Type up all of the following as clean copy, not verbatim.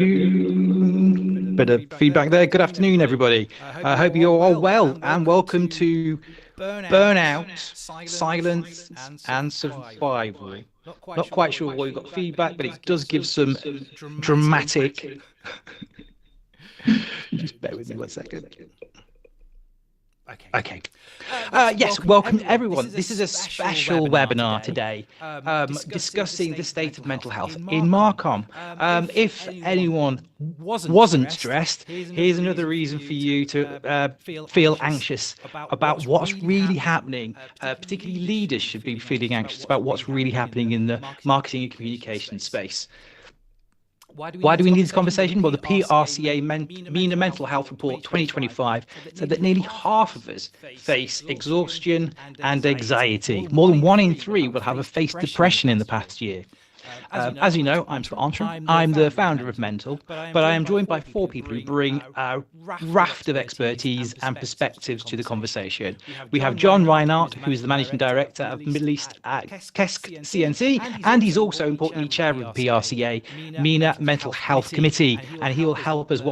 Bit of feedback there. Good afternoon, everybody. I hope you're all well, and welcome to Burnout, Silence and Survival. Not quite sure why we got feedback, but it does give some dramatic. Just bear with me 1 second. Okay. Yes, welcome everyone. This is a special webinar today discussing the state of mental health in Marcomms. If anyone wasn't stressed, here's another reason for you to feel anxious about what's really happening. Particularly leaders should be feeling anxious about what's really happening in the marketing and communication space. Why do we need this conversation? Well, the PRCA MENA Mental Health Report 2025 said that nearly half of us face exhaustion and anxiety. More than 1 in 3 will have faced depression in the past year. As you know, I'm Scott Armstrong. I'm the founder of Mentl, but I am joined by 4 people who bring a raft of expertise and perspectives to the conversation. We have John Rynehart, who is the Managing Director of Middle East at Kekst CNC, and he's also importantly Chair of the PRCA MENA Mental Health Committee, and he will help us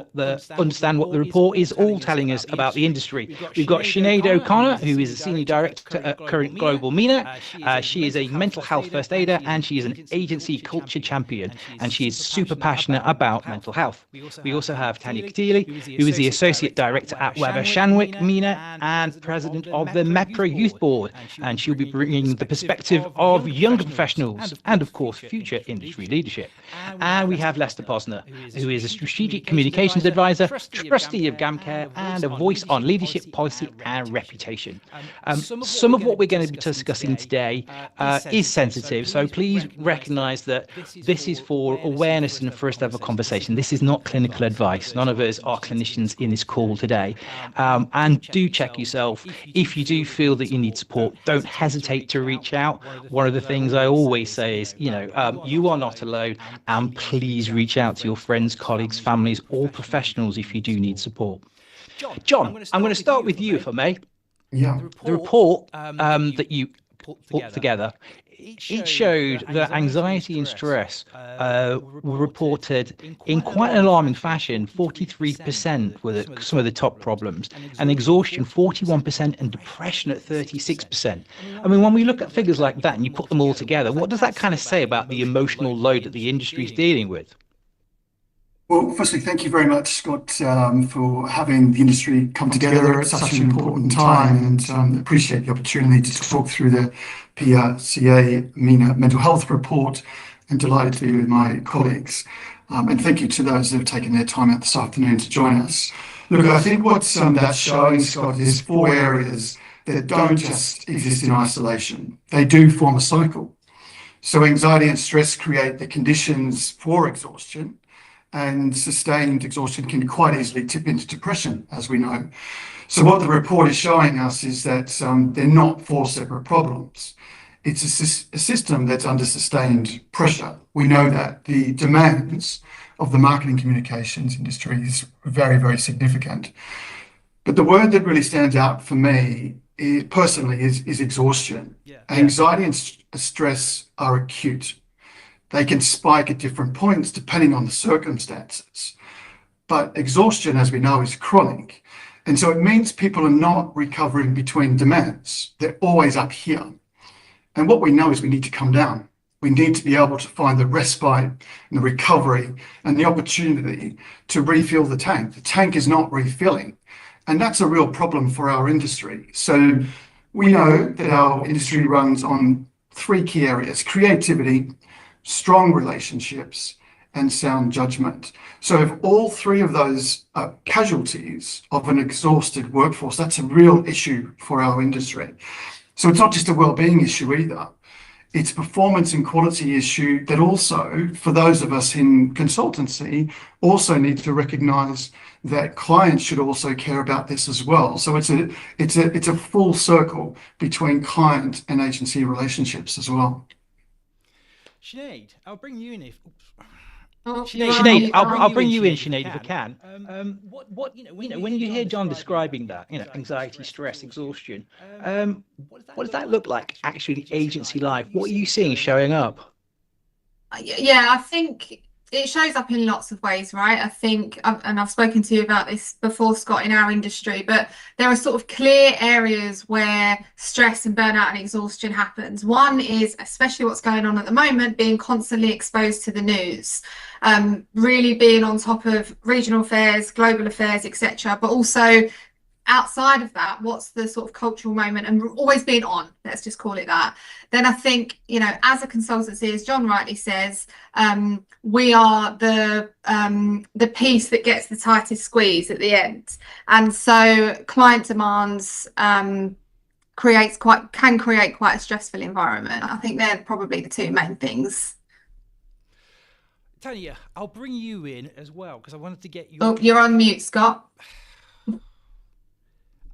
understand what the report is all telling us about the industry. We've got Sinead O'Connor, who is a Senior Director at current Global MENA. She is a mental health first aider, and she is an agency culture champion, and she is super passionate about mental health. We also have Tania, who is the Associate Director at Shandwick, MENA, and President of the MEPRA Youth Board, and she'll be bringing the perspective of younger professionals and, of course, future industry leadership. And we have Posner, who is a Strategic Communications Advisor, Trustee of GamCare, and a voice on leadership, policy, and reputation. Some of what we're going to be discussing today is sensitive, so please recognise that this is for awareness and for us to have a conversation. This is not clinical advice. None of us are clinicians in this call today. And do check yourself. If you do feel that you need support, don't hesitate to reach out. One of the things I always say is, you are not alone, and please reach out to your friends, colleagues, families, or professionals if you do need support. John, I'm going to start with you, if I may. Yeah. The report that you put together, it showed that anxiety and stress were reported in quite an alarming fashion. 43% were some of the top problems, and exhaustion 41%, and depression at 36%. I mean, when we look at figures like that and you put them all together, what does that kind of say about the emotional load that the industry is dealing with? Well, firstly, thank you very much, Scott, for having the industry come together at such an important time, and appreciate the opportunity to talk through the PRCA MENA Mental Health Report, and delighted to be with my colleagues. And thank you to those that have taken their time out this afternoon to join us. Look, I think what that's showing, Scott, is 4 areas that don't just exist in isolation. They do form a cycle. So anxiety and stress create the conditions for exhaustion, and sustained exhaustion can quite easily tip into depression, as we know. So what the report is showing us is that they're not 4 separate problems. It's a system that's under sustained pressure. We know that the demands of the marketing communications industry is very, very significant. But the word that really stands out for me personally is exhaustion. Yeah. Anxiety and stress are acute. They can spike at different points depending on the circumstances. But exhaustion, as we know, is chronic. And so it means people are not recovering between demands. They're always up here. And what we know is we need to come down. We need to be able to find the respite and the recovery and the opportunity to refill the tank. The tank is not refilling. And that's a real problem for our industry. So we know that our industry runs on 3 key areas: creativity, strong relationships, and sound judgment. So if all 3 of those are casualties of an exhausted workforce, that's a real issue for our industry. So it's not just a well-being issue either. It's a performance and quality issue that also, for those of us in consultancy, also need to recognise that clients should also care about this as well. So it's a full circle between client and agency relationships as well. Sinead, I'll bring you in Sinead, I'll bring you in, Sinead, if I can. When you hear John describing that, anxiety, stress, exhaustion, what does that look like actually in agency life? What are you seeing showing up? Yeah, I think it shows up in lots of ways, right? I think, and I've spoken to you about this before, Scott, in our industry, but there are sort of clear areas where stress and burnout and exhaustion happens. One is, especially what's going on at the moment, being constantly exposed to the news, really being on top of regional affairs, global affairs, etc. But also outside of that, what's the sort of cultural moment and always being on, let's just call it that. Then I think, you know, as a consultancy, as John rightly says, we are the piece that gets the tightest squeeze at the end. And so client demands can create quite a stressful environment. I think they're probably the two main things. Tania, I'll bring you in as well because I wanted to get your. Oh, you're on mute, Scott.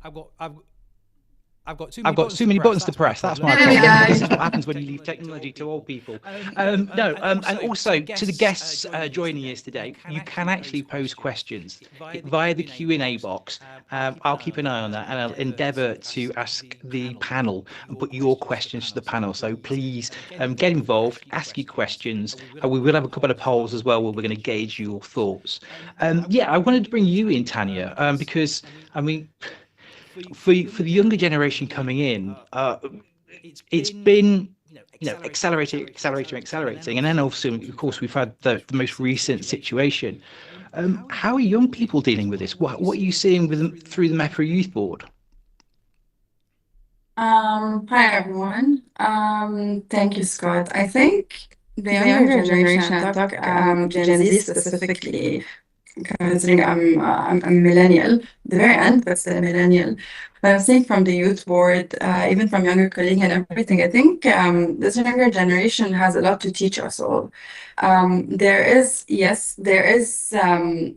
I've got too many buttons to press. That's my problem. This is what happens when you leave technology to old people. And also to the guests joining us today, you can actually pose questions via the Q&A box. I'll keep an eye on that, and I'll endeavour to ask the panel and put your questions to the panel. So please get involved, ask your questions. We will have a couple of polls as well where we're going to gauge your thoughts. I wanted to bring you in, Tania, because I mean, for the younger generation coming in, it's been accelerating, and then also, of course, we've had the most recent situation. How are young people dealing with this? What are you seeing with them through the MEPRA Youth Board? Hi everyone. Thank you, Scott. I think the younger generation, I talk Gen Z specifically, considering I'm a millennial, the very end, but still a millennial. But I'm seeing from the youth board, even from younger colleagues and everything, I think this younger generation has a lot to teach us all. There is,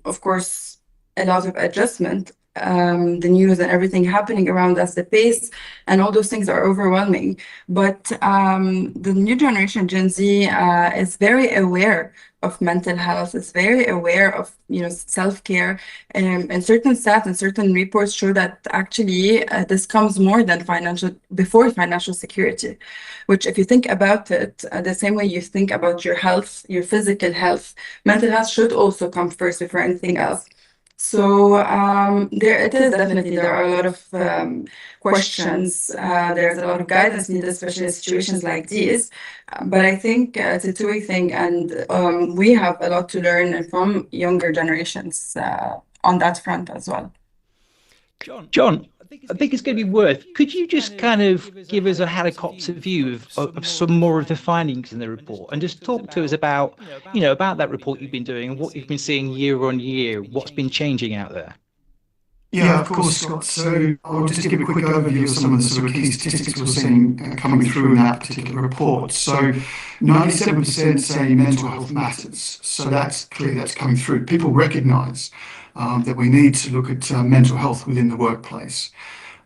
of course, a lot of adjustment. The news and everything happening around us, the pace and all those things are overwhelming. But the new generation, Gen Z, is very aware of mental health, is very aware of self-care, and certain stats and certain reports show that actually this comes more than before financial security, which if you think about it, the same way you think about your health, your physical health, mental health should also come first before anything else. So there are a lot of questions. There's a lot of guidance needed, especially in situations like these. But I think it's a two-way thing, and we have a lot to learn from younger generations on that front as well. John, I think it's going to be worth. Could you just kind of give us a helicopter view of some more of the findings in the report, and just talk to us about, about that report you've been doing and what you've been seeing year on year, what's been changing out there? Yeah, of course, Scott. So I'll just give a quick overview of some of the sort of key statistics we're seeing coming through in that particular report. So 97% say mental health matters. So that's clear, that's coming through. People recognise that we need to look at mental health within the workplace.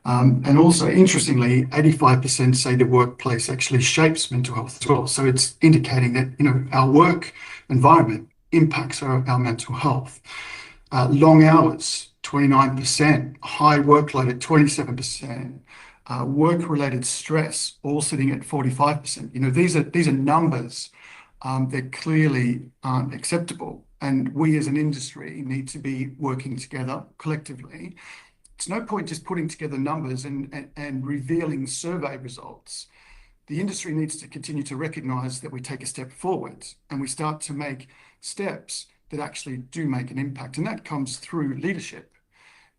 And also, interestingly, 85% say the workplace actually shapes mental health as well. So it's indicating that, our work environment impacts our mental health. Long hours, 29%, high workload at 27%, work-related stress all sitting at 45%. These are numbers that clearly aren't acceptable. And we as an industry need to be working together collectively. It's no point just putting together numbers and revealing survey results. The industry needs to continue to recognise that we take a step forward and we start to make steps that actually do make an impact. And that comes through leadership.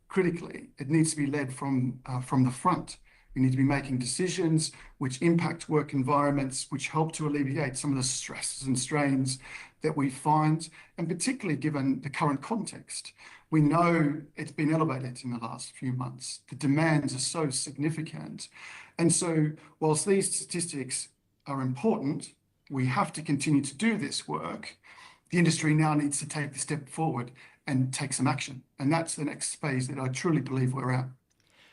Critically, it needs to be led from the front. We need to be making decisions which impact work environments, which help to alleviate some of the stresses and strains that we find, and particularly given the current context. We know it's been elevated in the last few months. The demands are so significant. And so whilst these statistics are important, we have to continue to do this work. The industry now needs to take the step forward and take some action. And that's the next phase that I truly believe we're at.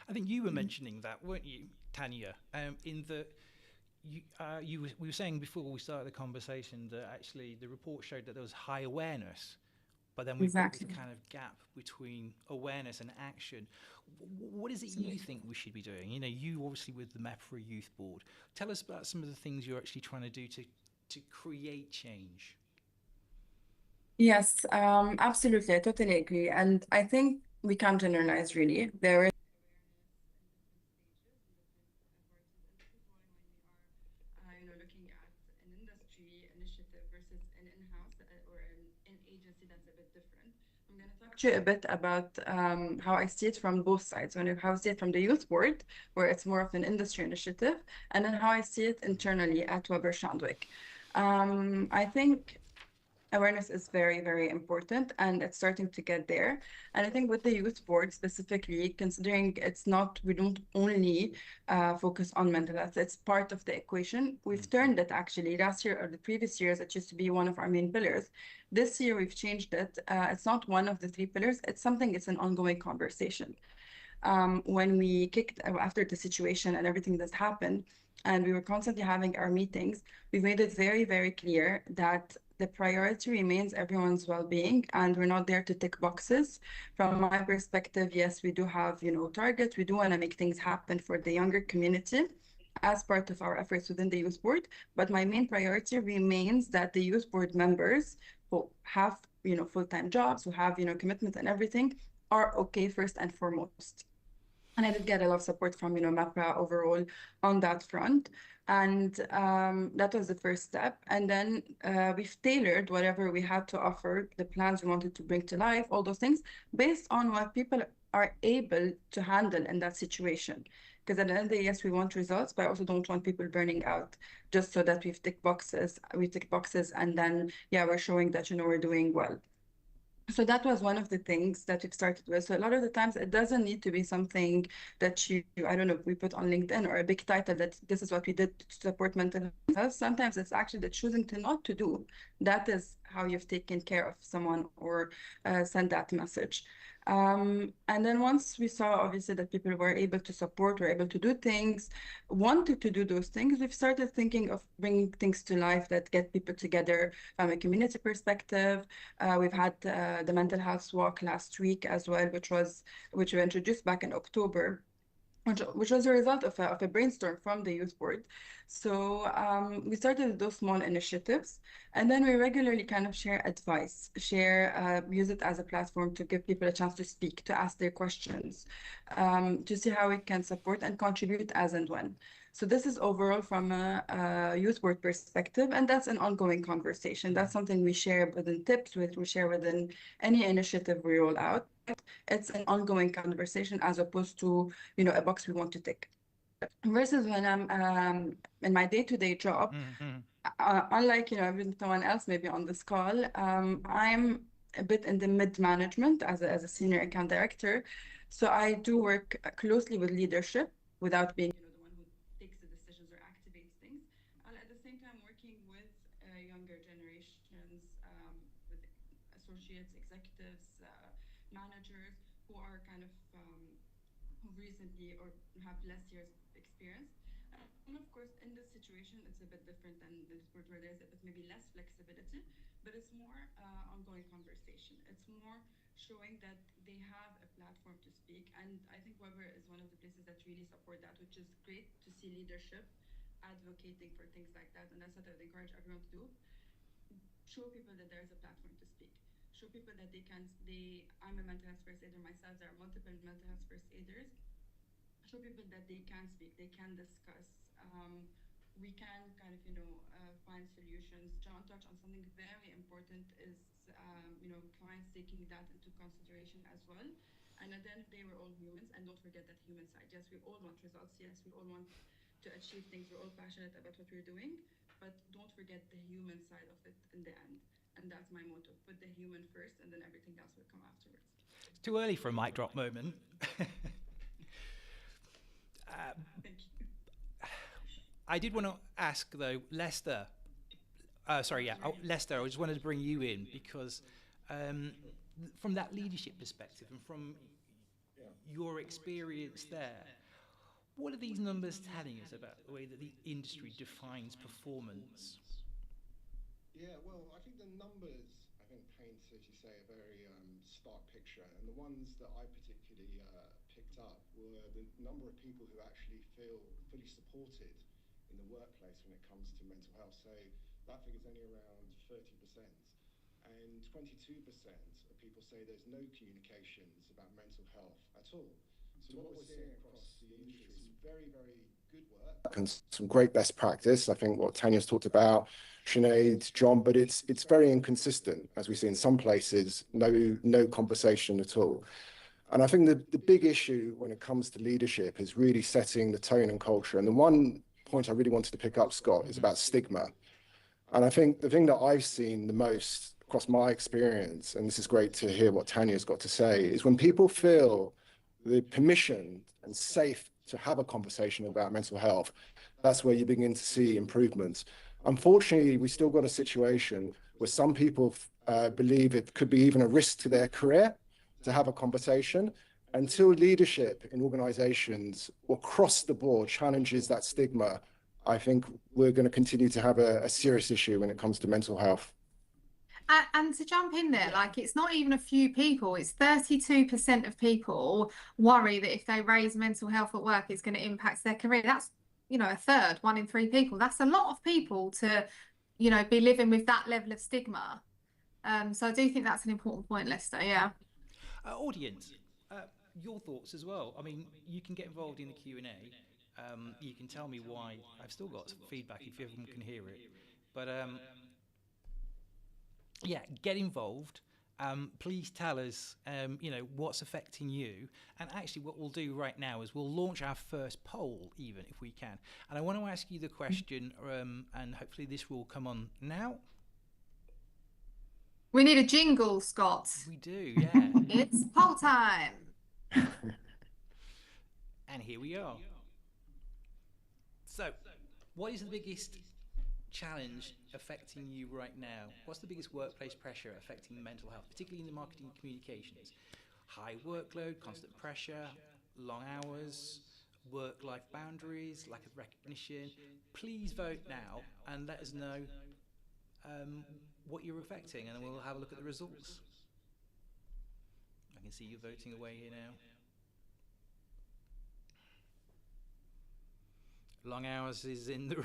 I think you were mentioning that, weren't you, Tania? We were saying before we started the conversation that actually the report showed that there was high awareness, but then we've got this kind of gap between awareness and action. What is it you think we should be doing? You obviously with the MEPRA Youth Board. Tell us about some of the things you're actually trying to do to create change. Yes, absolutely. I totally agree. And I think we can't generalize really. There is awareness in different stages, in different parties. And this is why when we are, looking at an industry initiative versus an in-house or an in-agency, that's a bit different. I'm going to talk to you a bit about how I see it from both sides. How I see it from the youth board, where it's more of an industry initiative, and then how I see it internally at Weber Shandwick. I think awareness is very, very important and it's starting to get there. And I think with the youth board specifically, considering we don't only focus on mental health, it's part of the equation. We've turned it actually last year or the previous years, it used to be one of our main pillars. This year we've changed it. It's not one of the three pillars, it's an ongoing conversation. When we kicked after the situation and everything that's happened, and we were constantly having our meetings, we made it very, very clear that the priority remains everyone's well-being, and we're not there to tick boxes. From my perspective, yes, we do have, targets. We do want to make things happen for the younger community as part of our efforts within the youth board. But my main priority remains that the youth board members who have, full-time jobs, who have, commitment and everything, are okay first and foremost. And I did get a lot of support from, MEPRA overall on that front. And that was the first step. And then we've tailored whatever we had to offer, the plans we wanted to bring to life, all those things, based on what people are able to handle in that situation. Because at the end of the day, yes, we want results, but I also don't want people burning out just so that we tick boxes, and then, yeah, we're showing that, we're doing well. So that was one of the things that we've started with. So a lot of the times it doesn't need to be something that I don't know, we put on LinkedIn or a big title that this is what we did to support mental health. Sometimes it's actually the choosing to not to do. That is how you've taken care of someone or send that message. And then once we saw obviously that people were able to support, were able to do things, wanted to do those things, we've started thinking of bringing things to life that get people together from a community perspective. We've had the mental health walk last week as well, which we introduced back in October. Which was a result of a brainstorm from the youth board. So we started those small initiatives, and then we regularly kind of share advice, use it as a platform to give people a chance to speak, to ask their questions, to see how we can support and contribute as and when. So this is overall from a youth board perspective, and that's an ongoing conversation. That's something we share within tips, we share within any initiative we roll out. It's an ongoing conversation as opposed to, a box we want to tick. Versus when I'm in my day-to-day job, unlike, everyone else maybe on this call, I'm a bit in the mid-management as a senior account director. So I do work closely with leadership without being, the one who takes the decisions or activates things. And at the same time, working with younger generations, with associates, executives, managers who are kind of who recently or have less years of experience. And of course, in this situation, it's a bit different than the sport where there's a bit maybe less flexibility, but it's more ongoing conversation. It's more showing that they have a platform to speak. And I think Weber is one of the places that really support that, which is great to see leadership advocating for things like that. And that's what I would encourage everyone to do. Show people that there is a platform to speak. Show people that I'm a mental health first aider myself. There are multiple mental health first aiders. Show people that they can speak, they can discuss. We can kind of, find solutions. John touched on something very important is, clients taking that into consideration as well. And at the end of the day, we're all humans, and don't forget that human side. Yes, we all want results. Yes, we all want to achieve things. We're all passionate about what we're doing, but don't forget the human side of it in the end. And that's my motto. Put the human first, and then everything else will come afterwards. It's too early for a mic drop moment. Thank you. I did want to ask though, Lester. Lester. I just wanted to bring you in because from that leadership perspective and from your experience there, what are these numbers telling us about the way that the industry defines performance? Yeah, well, I think the numbers, paint, as you say, a very stark picture. And the ones that I particularly picked up were the number of people who actually feel fully supported in the workplace when it comes to mental health. So that figure's only around 30%. and 22% of people say there's no communications about mental health at all. So what we're seeing across the industry is some very, very good work and some great best practice. I think what Tania's talked about, Sinead, John, but it's very inconsistent, as we see in some places, no conversation at all. And I think the big issue when it comes to leadership is really setting the tone and culture. And the one point I really wanted to pick up, Scott, is about stigma. And I think the thing that I've seen the most across my experience, and this is great to hear what Tania's got to say, is when people feel the permission and safe to have a conversation about mental health, that's where you begin to see improvements. Unfortunately, we still got a situation where some people believe it could be even a risk to their career to have a conversation. Until leadership in organizations across the board challenges that stigma, I think we're going to continue to have a serious issue when it comes to mental health. And to jump in there, like it's not even a few people, it's 32% of people worry that if they raise mental health at work, it's going to impact their career. That's, a third, 1 in 3 people. That's a lot of people to, be living with that level of stigma. So I do think that's an important point, Lester. Yeah. Audience, your thoughts as well. I mean, you can get involved in the Q&A. You can tell me why. I've still got some feedback if everyone can hear it. But yeah, get involved. Please tell us, what's affecting you. And actually what we'll do right now is we'll launch our first poll, even if we can. And I want to ask you the question, and hopefully this will come on now. We need a jingle, Scott. We do, yeah. It's poll time. And here we are. So, what is the biggest challenge affecting you right now? What's the biggest workplace pressure affecting mental health, particularly in the marketing and communications? High workload, constant pressure, long hours, work-life boundaries, lack of recognition. Please vote now and let us know what you're affecting, and then we'll have a look at the results. I can see you voting away here now. Long hours is in the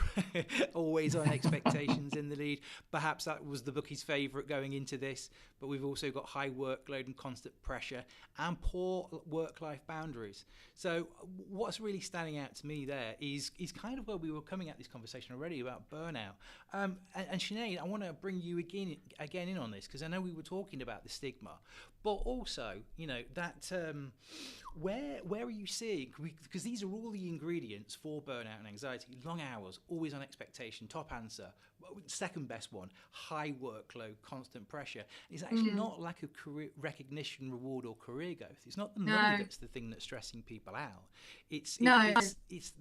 always on expectations in the lead. Perhaps that was the bookie's favourite going into this, but we've also got high workload and constant pressure and poor work-life boundaries. So what's really standing out to me there is kind of where we were coming at this conversation already about burnout. And Sinead, I want to bring you again in on this, because I know we were talking about the stigma, but also, that where are you seeing, because these are all the ingredients for burnout and anxiety: long hours, always on expectation, top answer. Second best one, high workload, constant pressure. It's actually not lack of career recognition, reward, or career growth. It's not the money that's the thing that's stressing people out. It's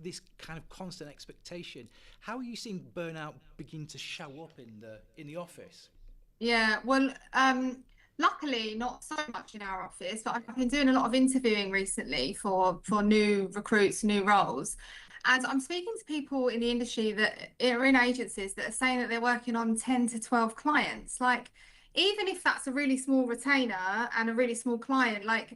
this kind of constant expectation. How are you seeing burnout begin to show up in the office? Yeah, well, luckily not so much in our office, but I've been doing a lot of interviewing recently for new recruits, new roles. And I'm speaking to people in the industry that are in agencies that are saying that they're working on 10 to 12 clients. Like, even if that's a really small retainer and a really small client, like,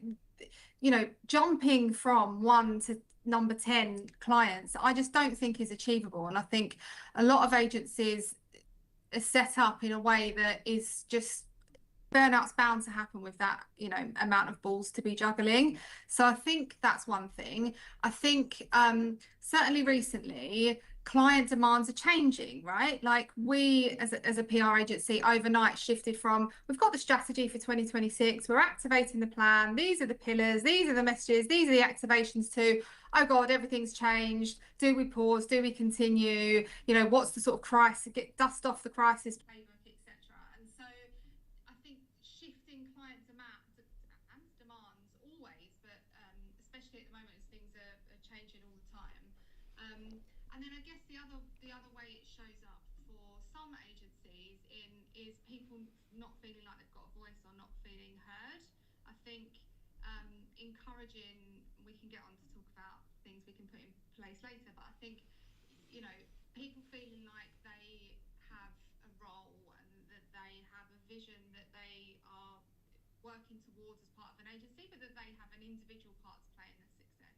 jumping from 1 to number 10 clients, I just don't think is achievable. And I think a lot of agencies are set up in a way that is just, burnout's bound to happen with that, amount of balls to be juggling. So I think that's one thing. I think certainly recently, client demands are changing, right? Like, we as a PR agency overnight shifted from, we've got the strategy for 2026, we're activating the plan, these are the pillars, these are the messages, these are the activations, to, oh God, everything's changed. Do we pause? Do we continue? What's the sort of crisis, get dust off the crisis playbook, etc. And so I think shifting client demands always, but especially at the moment as things are changing all the time. And then I guess the other way it shows up for some agencies is people not feeling like they've got a voice or not feeling heard. I think encouraging, we can get on to talk about things we can put in place later, but I think people feeling like they have a role and that they have a vision that they are working towards as part of an agency, but that they have an individual part to play in their success.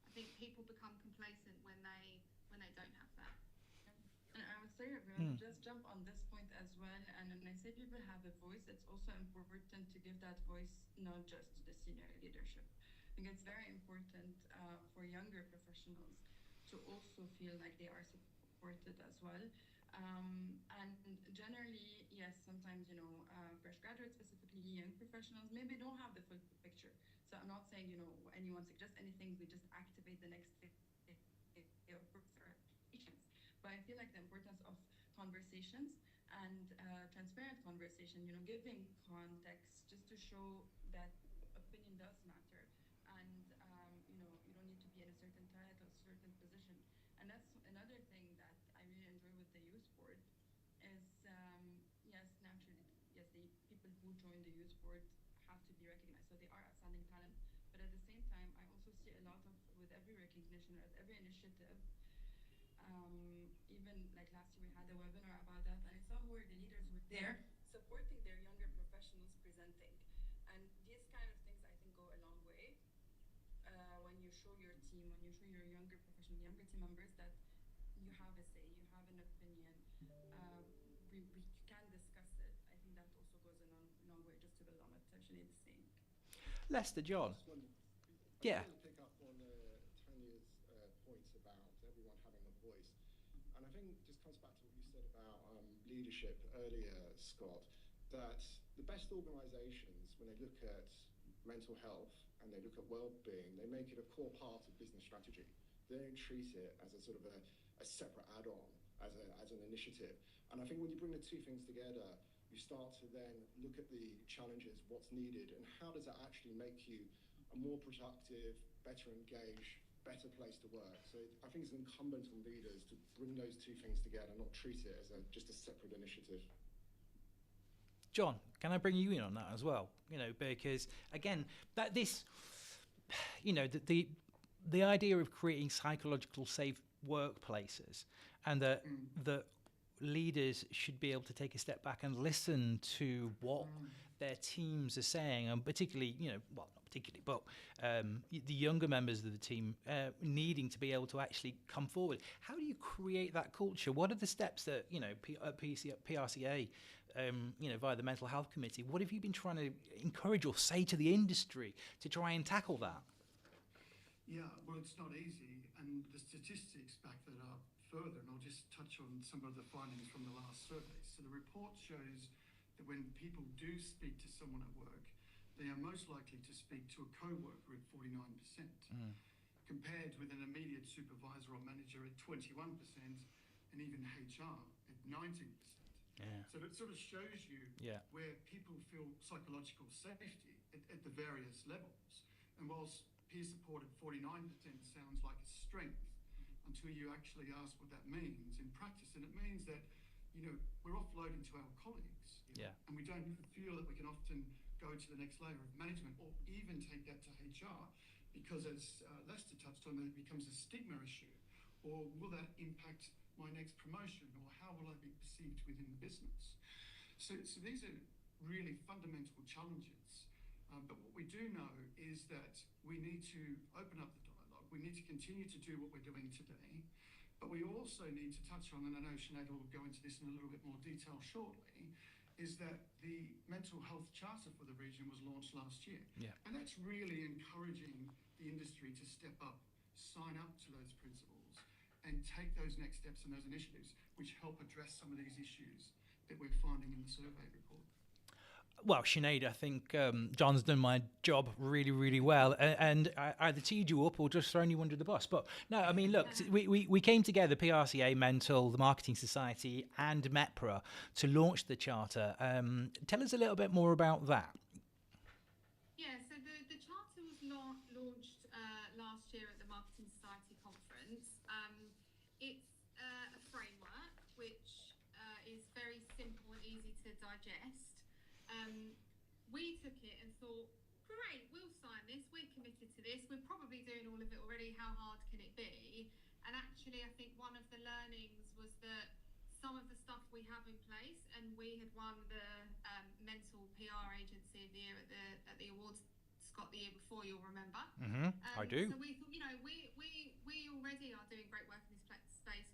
I think people become complacent when they don't have that. And I would say, everyone, just jump on this point as well. And when I say people have a voice, it's also important to give that voice not just to the senior leadership. I think it's very important for younger professionals to also feel like they are supported as well. And generally, yes, sometimes, fresh graduates, specifically young professionals, maybe don't have the full picture. So I'm not saying, anyone suggest anything, we just activate the next day of presentations. But I feel like the importance of conversations and transparent conversation, giving context just to show that opinion does matter. And, you don't need to be in a certain title, a certain position. And that's another thing that I really enjoy with the youth board is, yes, naturally, yes, the people who join the youth board have to be recognized. So they are outstanding talent. But at the same time, I also see a lot of, with every recognition or every initiative, even like last year we had a webinar about that, and I saw who were the leaders who were there supporting their younger professionals presenting. And these kind of things, I think, go a long way. When you show your team, when you show your younger professional, younger team members that you have a say, you have an opinion, we can discuss it. I think that also goes a long way, just to build on what Sinead is saying. Lester, John. I want to pick up on Tania's points about everyone having a voice. And I think it just comes back to what you said about leadership earlier, Scott, that the best organizations, when they look at mental health and they look at well-being, they make it a core part of business strategy. They don't treat it as a sort of a separate add-on, as an initiative. And I think when you bring the two things together, you start to then look at the challenges, what's needed, and how does that actually make you a more productive, better engaged, better place to work. So I think it's incumbent on leaders to bring those two things together, not treat it as just a separate initiative. John, can I bring you in on that as well? Because again, that this, the idea of creating psychological safe workplaces, and that leaders should be able to take a step back and listen to what their teams are saying, and particularly, not particularly, but the younger members of the team needing to be able to actually come forward. How do you create that culture? What are the steps that, PRCA, via the Mental Health Committee, what have you been trying to encourage or say to the industry to try and tackle that? Yeah, well, it's not easy, and the statistics back that up further, and I'll just touch on some of the findings from the last survey. So the report shows that when people do speak to someone at work, they are most likely to speak to a co-worker at 49%, compared with an immediate supervisor or manager at 21%, and even HR at 19%. Yeah. So it sort of shows you where people feel psychological safety at the various levels. And whilst peer support at 49% sounds like a strength, until you actually ask what that means in practice. And it means that, we're offloading to our colleagues. And we don't feel that we can often go to the next layer of management or even take that to HR, because as Lester touched on, it becomes a stigma issue. Or will that impact my next promotion? Or how will I be perceived within the business? So these are really fundamental challenges. But what we do know is that we need to open up the dialogue. We need to continue to do what we're doing today. But we also need to touch on, and I know Sinead will go into this in a little bit more detail shortly, is that the mental health charter for the region was launched last year. And that's really encouraging the industry to step up, sign up to those principles, and take those next steps and those initiatives which help address some of these issues that we're finding in the survey report. Well, Sinead, I think John's done my job really, really well, and I either teed you up or just thrown you under the bus. But no, I mean, look, we came together, PRCA, Mentl, the Marketing Society, and MEPRA to launch the charter. Tell us a little bit more about that. Yeah, so the charter was launched last year at the Marketing Society conference. It's a framework which is very simple and easy to digest. We took it and thought, great, we'll sign this, we're committed to this, we're probably doing all of it already, how hard can it be? And actually, I think one of the learnings was that some of the stuff we have in place, and we had won the Mental PR Agency of the Year at the awards, Scott, the year before, you'll remember. I do. So we thought, we already are doing great work in this space.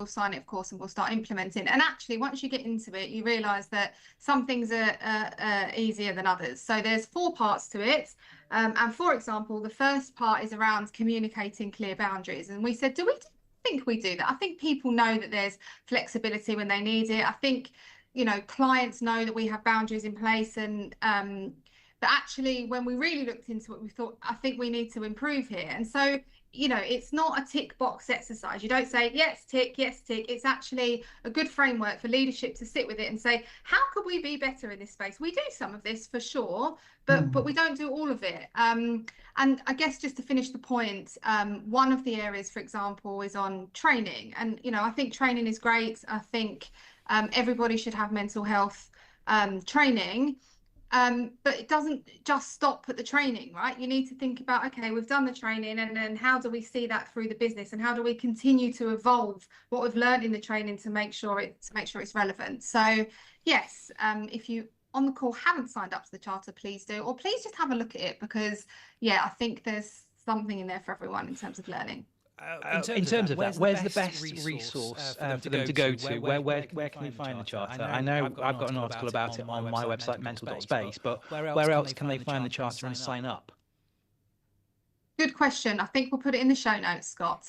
sign it, of course, and we'll start implementing. And actually, once you get into it, you realise that some things are easier than others. So there's 4 parts to it. And for example, the first part is around communicating clear boundaries. And we said, do we think we do that? I think people know that there's flexibility when they need it. I think, you know, clients know that we have boundaries in place. And but actually, when we really looked into it, we thought, I think we need to improve here. And so, you know, it's not a tick box exercise. You don't say, yes, tick, yes, tick. It's actually a good framework for leadership to sit with it and say, how could we be better in this space? We do some of this for sure, but we don't do all of it. And I guess just to finish the point, one of the areas, for example, is on training. And, you know, I think training is great. I think everybody should have mental health training. But it doesn't just stop at the training, right? You need to think about, okay, we've done the training, and then how do we see that through the business, and how do we continue to evolve what we've learned in the training to make sure it's relevant. So yes, if you on the call haven't signed up to the charter, please do, or please just have a look at it, because yeah, I think there's something in there for everyone in terms of learning. In terms of that, where's the best resource for them to go to? Where can they find the charter? I know I've got an article about it on my website, mentl.space, but where else can they find the charter and sign up? Good question. I think we'll put it in the show notes, Scott.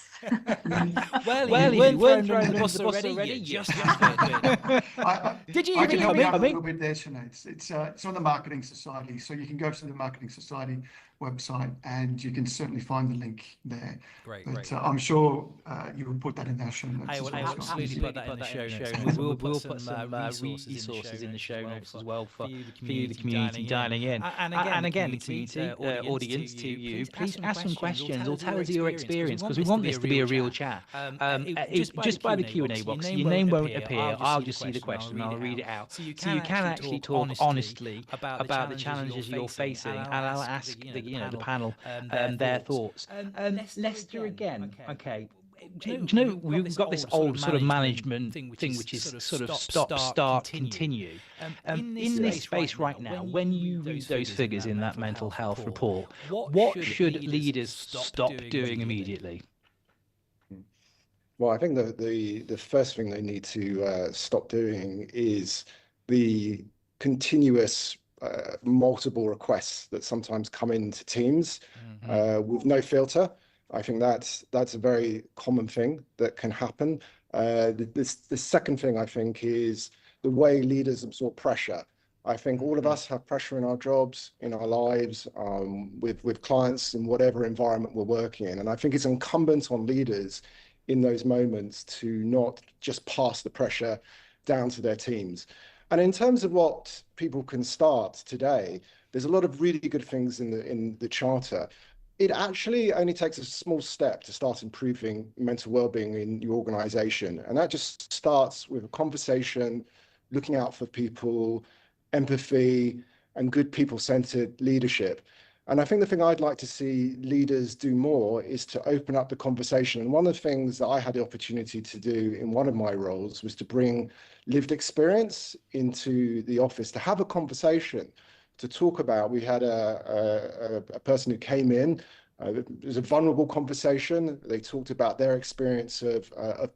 Well, you weren't thrown under the bus already. Did you even come in? A little bit there, Sinead. It's on the Marketing Society, so you can go to the Marketing Society website and you can certainly find the link there. Great. I'm sure you will put that in our show notes. I will absolutely put that in the show notes. And we'll put some resources in the show notes as well for you, the community dialing in. And again, the community audience, to you, please ask some questions or tell us your experience, because we want this to be a real chat. Just by the Q&A box, your name won't appear. I'll just see the question and I'll read it out. So you can actually talk honestly about the challenges you're facing, and I'll ask the panel their thoughts. Leicester again. Okay. Do you know we've got this old sort of management thing which is sort of stop, start, continue. In this space right now, when you read those figures in that mental health report, what should leaders stop doing immediately? Well, I think the first thing they need to stop doing is the continuous multiple requests that sometimes come into teams with no filter. I think that's a very common thing that can happen. The second thing I think is the way leaders absorb pressure. I think all of us have pressure in our jobs, in our lives, with clients in whatever environment we're working in. And I think it's incumbent on leaders in those moments to not just pass the pressure down to their teams. And in terms of what people can start today, there's a lot of really good things in the charter. It actually only takes a small step to start improving mental well-being in your organization. And that just starts with a conversation, looking out for people, empathy, and good people-centered leadership. And I think the thing I'd like to see leaders do more is to open up the conversation. And one of the things that I had the opportunity to do in one of my roles was to bring lived experience into the office, to have a conversation, to talk about. We had a person who came in. It was a vulnerable conversation. They talked about their experience of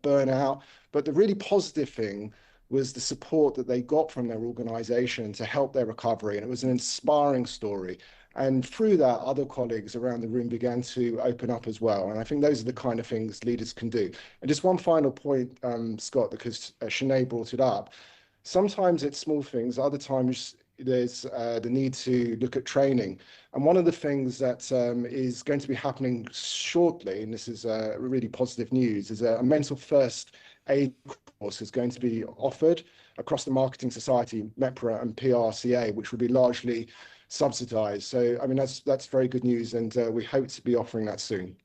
burnout. But the really positive thing was the support that they got from their organization to help their recovery. And it was an inspiring story. And through that, other colleagues around the room began to open up as well. And I think those are the kind of things leaders can do. And just one final point, Scott, because Sinead brought it up. Sometimes it's small things, other times there's the need to look at training. And one of the things that is going to be happening shortly, and this is really positive news, is a mental first aid course is going to be offered across the Marketing Society, MEPRA and PRCA, which will be largely subsidised. So, I mean, that's very good news, and we hope to be offering that soon.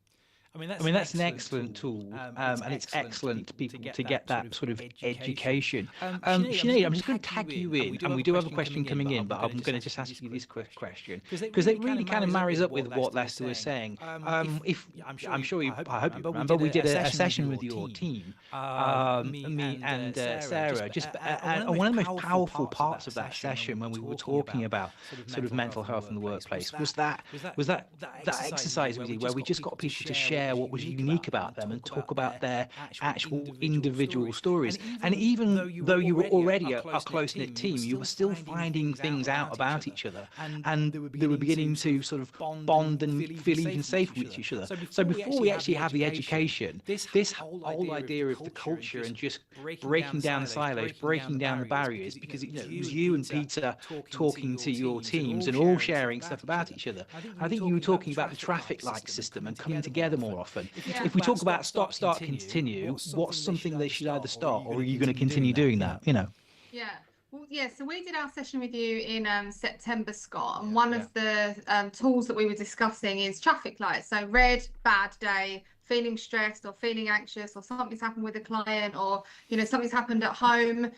I mean, that's an excellent tool, and it's excellent to people to get that sort of education. Sinead, I'm just going to tag you in, and we do have a question coming in, but I'm going to just ask you this quick question, because it really kind of marries up with what Leicester was saying. I'm sure I hope you remember, we did a session with your team, me and Sarah, and one of the most powerful parts of that session when we were talking about sort of mental health in the workplace was that exercise we did where we just got people to share share what was unique about them and talk about their actual individual stories. And even though you were already a close-knit team, you were still finding things out about each other, and they were beginning to sort of bond and feel even safer with each other. So before we actually have the education, this whole idea of the culture and just breaking down the silos, breaking down the barriers, because it was you and Peter talking to your teams and all sharing stuff about each other. I think you were talking about the traffic light system and coming together more often. If we talk about stop, start, continue, what's something they should either start, or are you going to continue doing that? Yeah. Well, yeah, so we did our session with you in September, Scott, and one of the tools that we were discussing is traffic lights. So red, bad day, feeling stressed or feeling anxious, or something's happened with a client, or something's happened at home,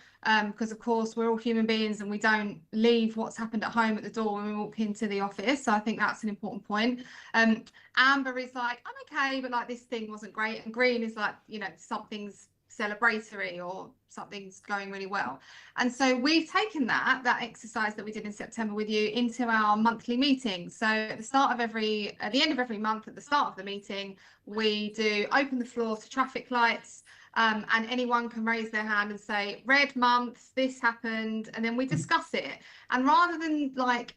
because of course we're all human beings and we don't leave what's happened at home at the door when we walk into the office. So I think that's an important point. Amber is like, I'm okay, but like this thing wasn't great, and green is like, something's celebratory or something's going really well. And so we've taken that exercise that we did in September with you into our monthly meetings. So at the end of every month, at the start of the meeting, we do open the floor to traffic lights, and anyone can raise their hand and say, red month, this happened, and then we discuss it. And rather than like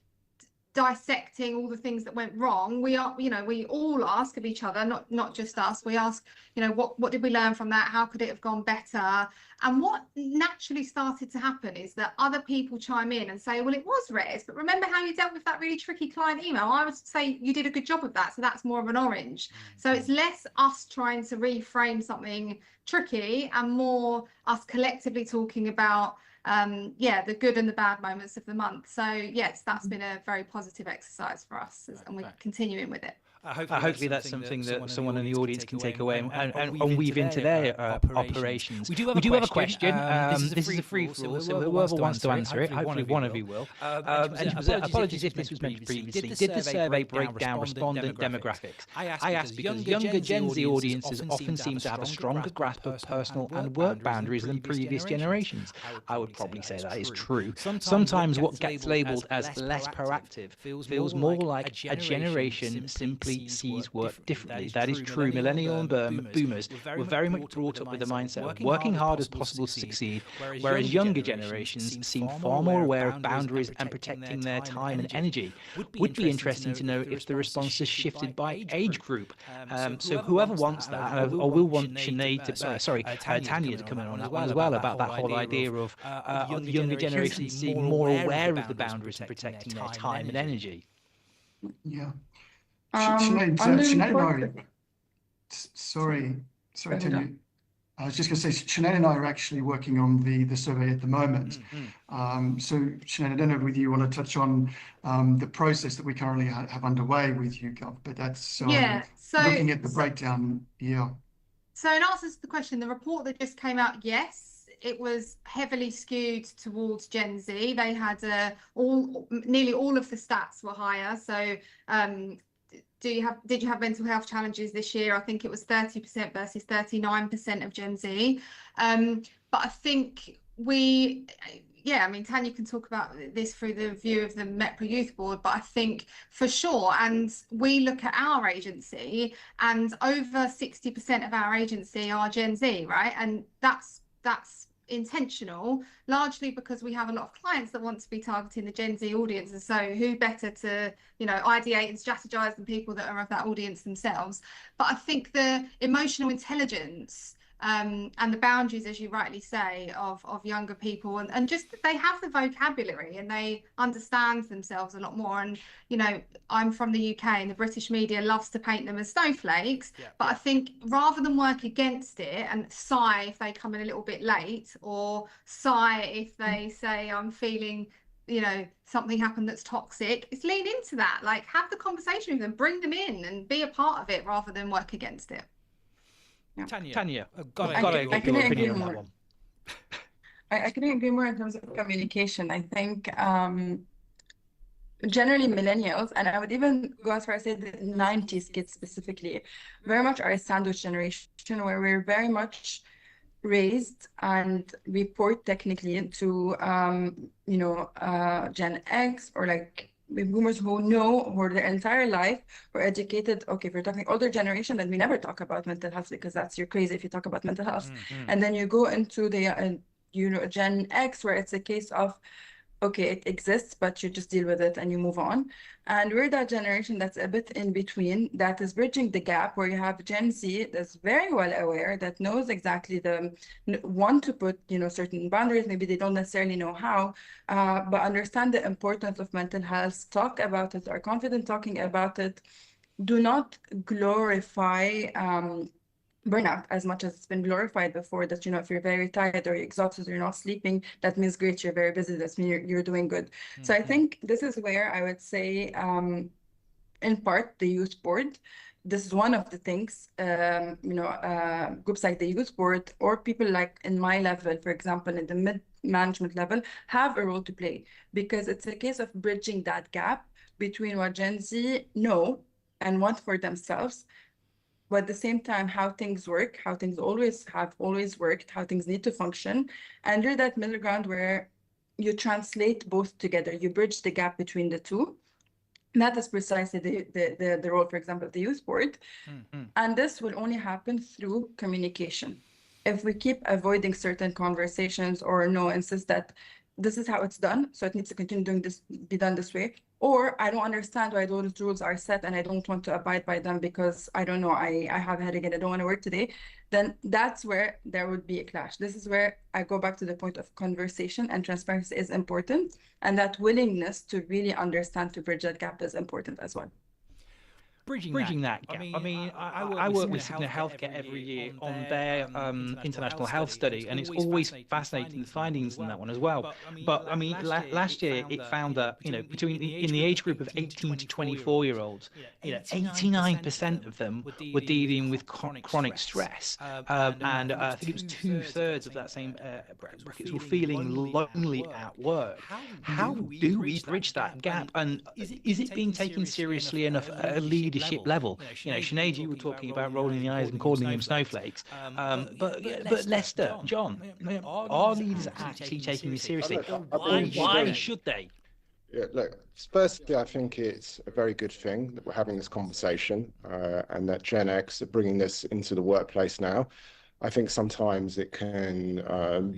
dissecting all the things that went wrong, we all ask of each other, not just us. We ask, what did we learn from that? How could it have gone better? And what naturally started to happen is that other people chime in and say, well, it was red, but remember how you dealt with that really tricky client email? I would say you did a good job of that, so that's more of an orange. So it's less us trying to reframe something tricky and more us collectively talking about the good and the bad moments of the month. So yes, that's been a very positive exercise for us, and we're continuing with it. Hopefully that's something that someone in the audience can take away and weave into their operations. We do have a question. This is a free-for-all, so whoever wants to answer it, hopefully one of you will. Apologies if this was mentioned previously. Did the survey break down respondent demographics? I asked because younger Gen Z audiences often seem to have a stronger grasp of personal and work boundaries than previous generations. I would probably say that is true. Sometimes what gets labelled as less proactive feels more like a generation simply sees work differently. That is true. Millennial and boomers were very much brought up with the mindset of working hard as possible to succeed, whereas younger generations seem far more aware of boundaries and protecting their time and energy. Would be interesting to know if the response has shifted by age group. So whoever wants that, I will want Sinead to, Tania to come in on that one as well, about that whole idea of the younger generation seem more aware of the boundaries and protecting their time and energy. Yeah. Sinead and I, sorry, Tania. I was just going to say, Sinead and I are actually working on the survey at the moment. So Sinead, I don't know whether you want to touch on the process that we currently have underway with YouGov, but that's so looking at the breakdown. Yeah. So in answer to the question, the report that just came out, yes, it was heavily skewed towards Gen Z. They had nearly all of the stats were higher. So did you have mental health challenges this year? I think it was 30% versus 39% of Gen Z. But I think Tania can talk about this through the view of the MEPRA Youth Board, but I think for sure, and we look at our agency, and over 60% of our agency are Gen Z, right? And that's intentional, largely because we have a lot of clients that want to be targeting the Gen Z audience, and so who better to ideate and strategize than people that are of that audience themselves. But I think the emotional intelligence and the boundaries, as you rightly say, of younger people, and just they have the vocabulary and they understand themselves a lot more. And I'm from the UK, and the British media loves to paint them as snowflakes, but I think rather than work against it and sigh if they come in a little bit late, or sigh if they say I'm feeling something happened that's toxic, it's lean into that, like have the conversation with them, bring them in and be a part of it rather than work against it. Yeah. Tania, I couldn't agree more. I couldn't agree more in terms of communication. I think generally millennials, and I would even go as far as say the 90s kids specifically, very much are a sandwich generation where we're very much raised and report technically into Gen X or like baby boomers who know, who their entire life were educated. Okay, if you're talking older generation, then we never talk about mental health because you're crazy if you talk about mental health. And then you go into the Gen X, where it's a case of, okay, it exists, but you just deal with it and you move on. And we're that generation that's a bit in between, that is bridging the gap, where you have Gen Z that's very well aware, that knows exactly want to put, certain boundaries. Maybe they don't necessarily know how, but understand the importance of mental health, talk about it, are confident talking about it, do not glorify burnout as much as it's been glorified before, that if you're very tired or you're exhausted or you're not sleeping, that means great, you're very busy, that means you're doing good. So I think this is where I would say in part the youth board, this is one of the things, groups like the youth board or people like in my level, for example, in the mid-management level, have a role to play, because it's a case of bridging that gap between what Gen Z know and want for themselves, but at the same time, how things work, how things have always worked, how things need to function. And you're that middle ground where you translate both together, you bridge the gap between the two. And that is precisely the role, for example, of the youth board. And this will only happen through communication. If we keep avoiding certain conversations or insist that this is how it's done, so it needs to continue be done this way, or I don't understand why those rules are set and I don't want to abide by them because I don't know, I have a headache and I don't want to work today, then that's where there would be a clash. This is where I go back to the point of conversation, and transparency is important, and that willingness to really understand, to bridge that gap, is important as well. Bridging that gap. I work with Sinead Healthcare every year on their international health study, and it's always fascinating, the findings in that one as well. But last year it found that in the age group of 18 to 24-year-olds, 89% of them were dealing with chronic stress, and I think it was 2/3 of that same brackets were feeling lonely at work. How do we bridge that gap, and is it being taken seriously enough at a leadership level? Sinead, you were talking about rolling the eyes and calling them snowflakes, but Lester, John, are leaders actually taking this seriously? Why should they? Yeah, look, firstly, I think it's a very good thing that we're having this conversation, and that Gen X are bringing this into the workplace now. I think sometimes it can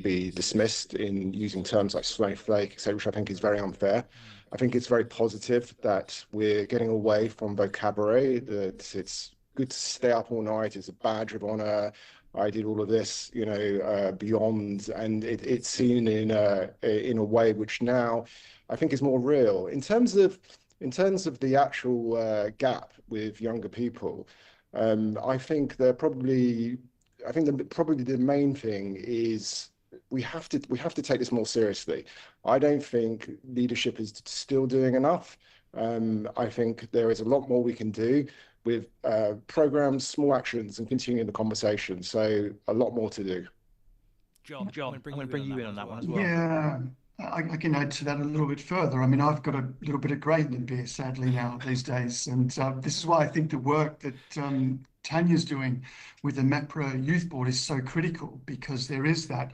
be dismissed in using terms like snowflake, etc., which I think is very unfair. I think it's very positive that we're getting away from vocabulary, that it's good to stay up all night, it's a badge of honor, I did all of this, beyond, and it's seen in a way which now I think is more real. In terms of the actual gap with younger people, I think probably the main thing is we have to take this more seriously. I don't think leadership is still doing enough. I think there is a lot more we can do with programs, small actions, and continuing the conversation. So a lot more to do. John, I'm going to bring you in on that one as well. Yeah, I can add to that a little bit further. I've got a little bit of grain in beer, sadly, now these days. And this is why I think the work that Tania's doing with the MEPRA Youth Board is so critical, because there is that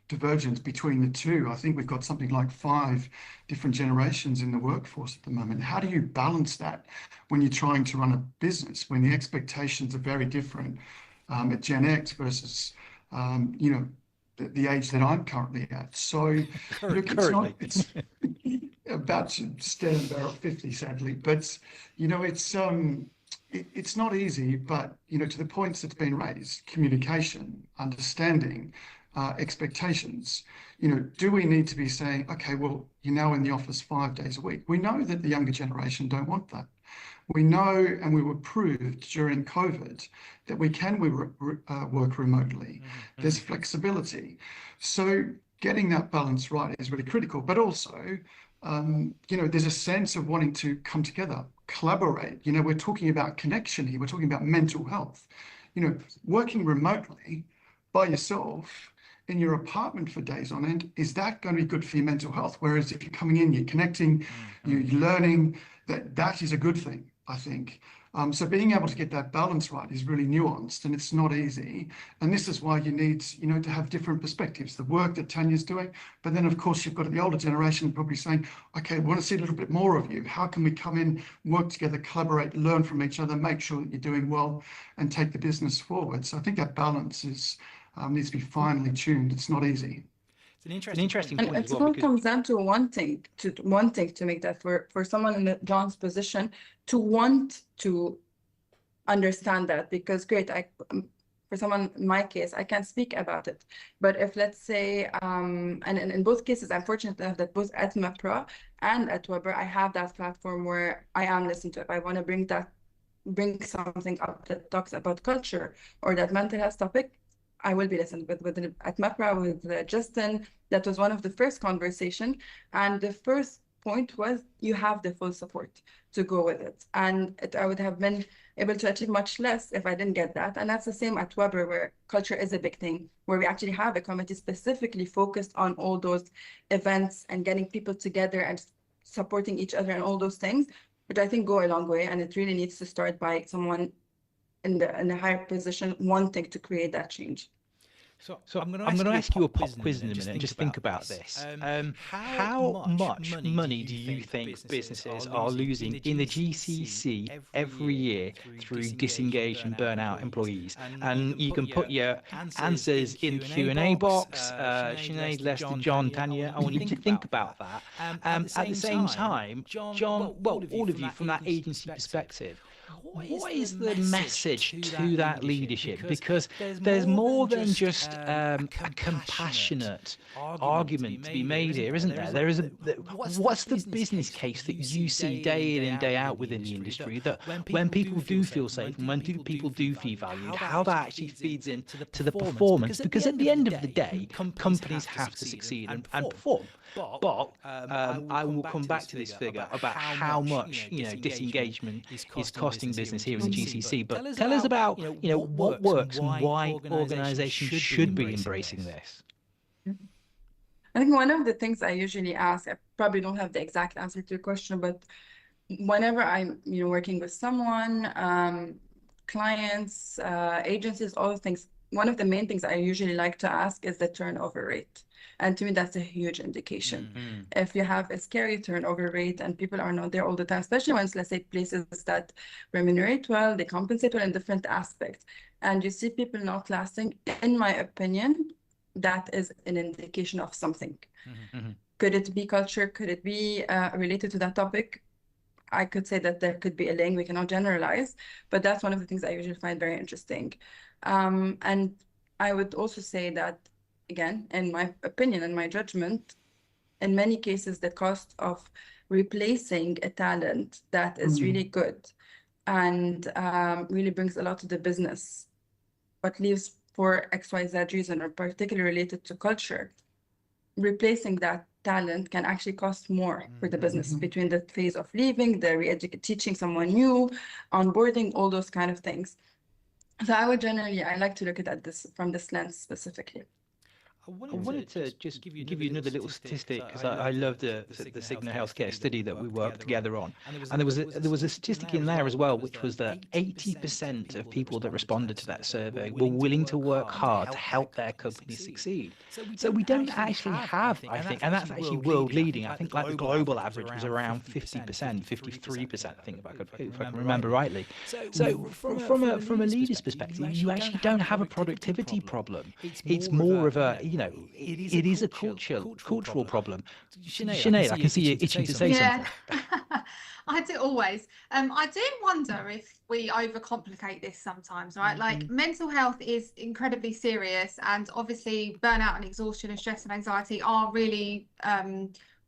divergence between the two. I think we've got something like 5 different generations in the workforce at the moment. How do you balance that when you're trying to run a business, when the expectations are very different at Gen X versus, the age that I'm currently at? So look, it's about to stand about 50, sadly, but it's not easy. But to the points that's been raised, communication, understanding, expectations, do we need to be saying, okay, well, you're now in the office 5 days a week? We know that the younger generation don't want that. We know, and we were proved during COVID, that we can work remotely. There's flexibility. So getting that balance right is really critical. But also, there's a sense of wanting to come together, collaborate. We're talking about connection here. We're talking about mental health. Working remotely by yourself in your apartment for days on end, is that going to be good for your mental health? Whereas if you're coming in, you're connecting, you're learning, that is a good thing, I think. So being able to get that balance right is really nuanced, and it's not easy. And this is why you need, to have different perspectives. The work that Tania's doing, but then of course you've got the older generation probably saying, okay, we want to see a little bit more of you. How can we come in, work together, collaborate, learn from each other, make sure that you're doing well, and take the business forward? So I think that balance is needs to be finely tuned. It's not easy. It's an interesting And point it as well, all comes down to wanting to make that for someone in John's position to want to understand that, because great, for someone in my case, I can't speak about it. But if let's say, and in both cases, I'm fortunate enough that both at MEPRA and at Weber, I have that platform where I am listened to. If I want to bring something up that talks about culture or that mental health topic, I will be listened with at MEPRA with Justin. That was one of the first conversation, and the first point was you have the full support to go with it, and I would have been able to achieve much less if I didn't get that. And that's the same at Weber, where culture is a big thing, where we actually have a committee specifically focused on all those events and getting people together and supporting each other and all those things, which I think go a long way. And it really needs to start by someone in a higher position wanting to create that change. So I'm going to ask you a pop quiz in a minute and just think about this. How much money do you think businesses are losing in the GCC every year through disengaged and burnout employees? And you can put your answers in the Q&A box. Sinead, Lester, John, Tania, I want you to think about that. At the same time, John, well, all of you from that agency perspective, what is the message to that leadership? Because there's more than just a compassionate argument to be made here, isn't there? There is what's the business case that you see day in and day out within the industry, that when people do feel safe and when people do feel valued, how that actually feeds into the performance? Because at the end of the day, companies have to succeed and perform. But I will come back to this figure about how much disengagement is costing business here in the GCC. But tell us about what works and why organisations should be embracing this. I think one of the things I usually ask, I probably don't have the exact answer to your question, but whenever I'm working with someone, clients, agencies, all the things, one of the main things I usually like to ask is the turnover rate. And to me, that's a huge indication. If you have a scary turnover rate and people are not there all the time, especially when, let's say, places that remunerate well, they compensate well in different aspects, and you see people not lasting, in my opinion, that is an indication of something. Could it be culture? Could it be related to that topic? I could say that there could be a link. We cannot generalize, but that's one of the things I usually find very interesting. And I would also say that, again, in my opinion and my judgment, in many cases, the cost of replacing a talent that is really good and really brings a lot to the business, but leaves for XYZ reason or particularly related to culture, replacing that talent can actually cost more for the business between the phase of leaving, the teaching someone new, onboarding, all those kind of things. So I like to look at this from this lens specifically. I wanted to just give you another little statistic, because I love the Cigna healthcare study that we worked together on, and there was a statistic in there as well, which was that 80% of people that responded to that survey were willing to work hard to help their company succeed. So we don't actually have, I think, and that's actually world leading. I think like the global average was around 50%, 53%, I think, if I can remember rightly. So from a leader's perspective, you actually don't have a productivity problem. It's more of a it is a cultural problem. Sinead, I can see you itching to say something. I do always. I do wonder if we overcomplicate this sometimes, right? Like mental health is incredibly serious, and obviously burnout and exhaustion and stress and anxiety are really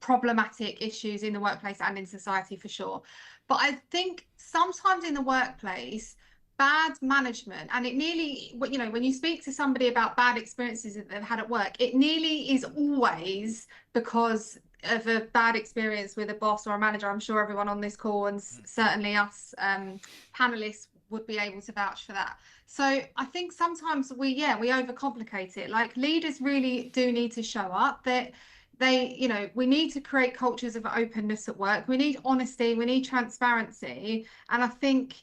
problematic issues in the workplace and in society for sure. But I think sometimes in the workplace, bad management, and it nearly, when you speak to somebody about bad experiences that they've had at work, it nearly is always because of a bad experience with a boss or a manager. I'm sure everyone on this call and certainly us panelists would be able to vouch for that. So I think sometimes we overcomplicate it. Like, leaders really do need to show up, that we need to create cultures of openness at work. We need honesty, we need transparency, and I think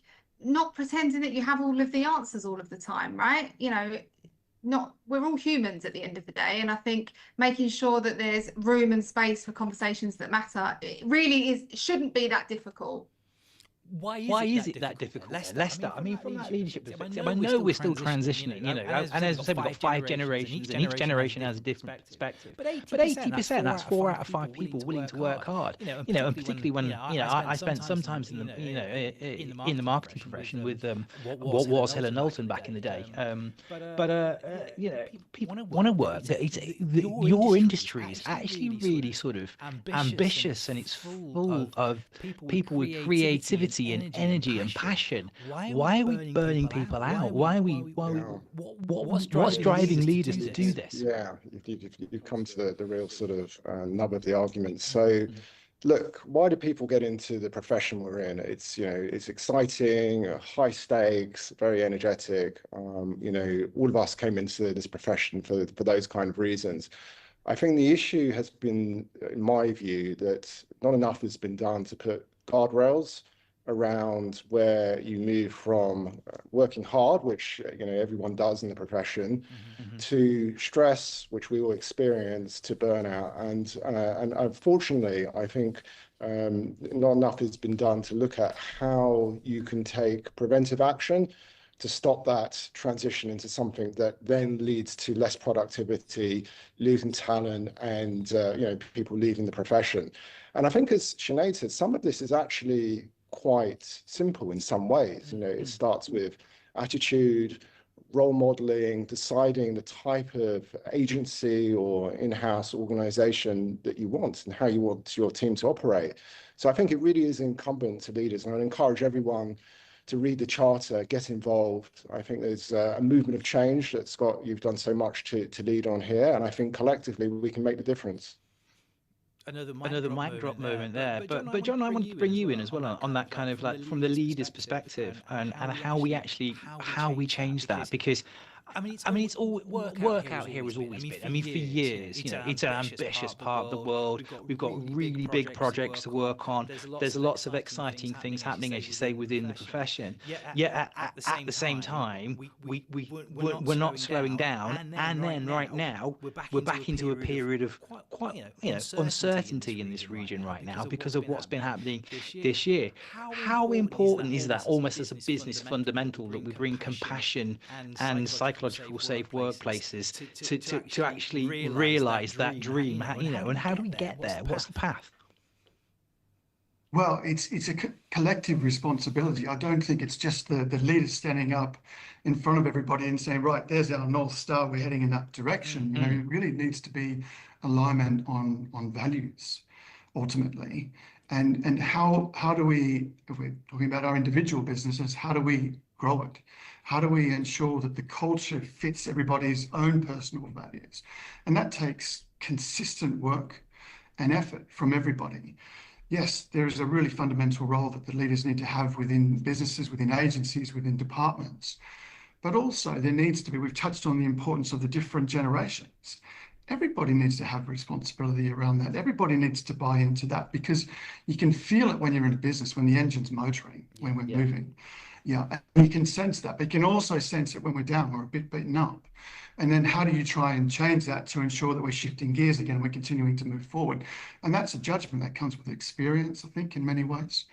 not pretending that you have all of the answers all of the time, right? You know, we're all humans at the end of the day, and I think making sure that there's room and space for conversations that matter, it really shouldn't be that difficult. Why is it that difficult? Lester, I mean, from that leadership perspective, I know we're still transitioning, you know, and as I said, we've got 5 generations, and each generation has a different perspective. But 80%, that's 4 out of 5 people willing to work hard. You know, and particularly when, you know, I spent some time in the, you know, in the marketing profession with what was Hill and Knowlton back in the day. You know, people want to work. Your industry is actually really sort of ambitious, and it's full of people with creativity and energy and passion. Why are we burning people out? What's driving leaders to do this? Yeah, you've come to the real sort of nub of the argument. So, look, why do people get into the profession we're in? It's, you know, it's exciting, high stakes, very energetic. You know, all of us came into this profession for those kind of reasons. I think the issue has been, in my view, that not enough has been done to put guardrails around where you move from working hard, which, you know, everyone does in the profession, to stress, which we all experience, to burnout. And unfortunately, I think not enough has been done to look at how you can take preventive action to stop that transition into something that then leads to less productivity, losing talent, and you know, people leaving the profession. And I think, as Sinead said, some of this is actually quite simple in some ways. You know, it starts with attitude, role modeling, deciding the type of agency or in-house organization that you want and how you want your team to operate. So I think it really is incumbent to leaders, and I encourage everyone to read the charter, get involved. I think there's a movement of change that, Scott, you've done so much to lead on here, and I think collectively we can make the difference. Another mic drop moment there. But John, I wanted to bring you in as well on that kind of, like, from the leader's perspective, and how we change that, because I mean, it's all work out here has always been. I mean, for years, you know, it's an ambitious part of the world. We've got really big projects to work on. There's lots of exciting things happening, as you say, within the profession. Yet at the same time, we're not slowing down. And then right now, we're back into a period of quite, you know, uncertainty in this region right now because of what's been happening this year. How important is that, almost as a business fundamental, that we bring compassion and psychological safe workplaces to actually realize that dream, you know, and how do we get there? What's the path? Well, it's a collective responsibility. I don't think it's just the leaders standing up in front of everybody and saying, right, there's our North Star, we're heading in that direction. You know, it really needs to be alignment on values, ultimately. And how do we, if we're talking about our individual businesses, how do we grow it? How do we ensure that the culture fits everybody's own personal values? And that takes consistent work and effort from everybody. Yes, there is a really fundamental role that the leaders need to have within businesses, within agencies, within departments. But also there needs to be, we've touched on the importance of the different generations. Everybody needs to have responsibility around that. Everybody needs to buy into that, because you can feel it when you're in a business, when the engine's motoring, when we're moving. Yeah, and you can sense that, but you can also sense it when we're down, we're a bit beaten up. And then how do you try and change that to ensure that we're shifting gears again, we're continuing to move forward? And that's a judgment that comes with experience, I think, in many ways.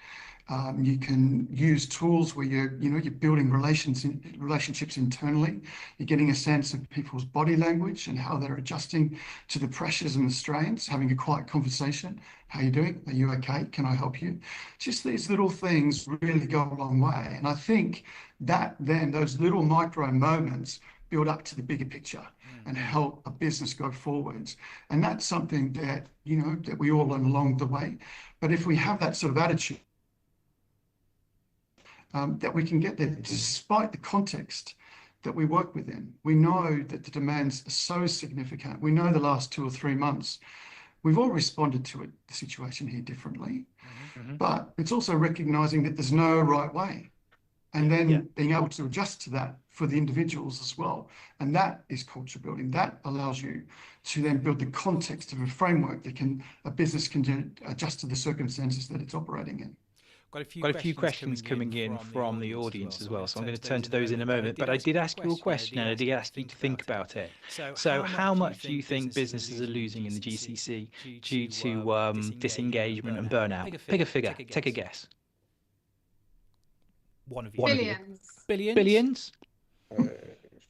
You can use tools where you're building relationships internally. You're getting a sense of people's body language and how they're adjusting to the pressures and the strains, having a quiet conversation. How are you doing? Are you okay? Can I help you? Just these little things really go a long way. And I think that then those little micro moments build up to the bigger picture and help a business go forwards. And that's something that, you know, that we all learn along the way. But if we have that sort of attitude, that we can get there despite the context that we work within. We know that the demands are so significant. We know the last 2 or 3 months, we've all responded to the situation here differently, but it's also recognizing that there's no right way. And then being able to adjust to that for the individuals as well. And that is culture building. That allows you to then build the context of a framework that a business can adjust to the circumstances that it's operating in. Got a few questions coming in from the audience as well, so I'm going to turn to those in a moment. But I did ask you a question, and I did ask you to think about it. So how much do you think businesses are losing in the GCC due to disengagement and burnout? Pick a figure. Take a guess. One of you. Billions. Billions?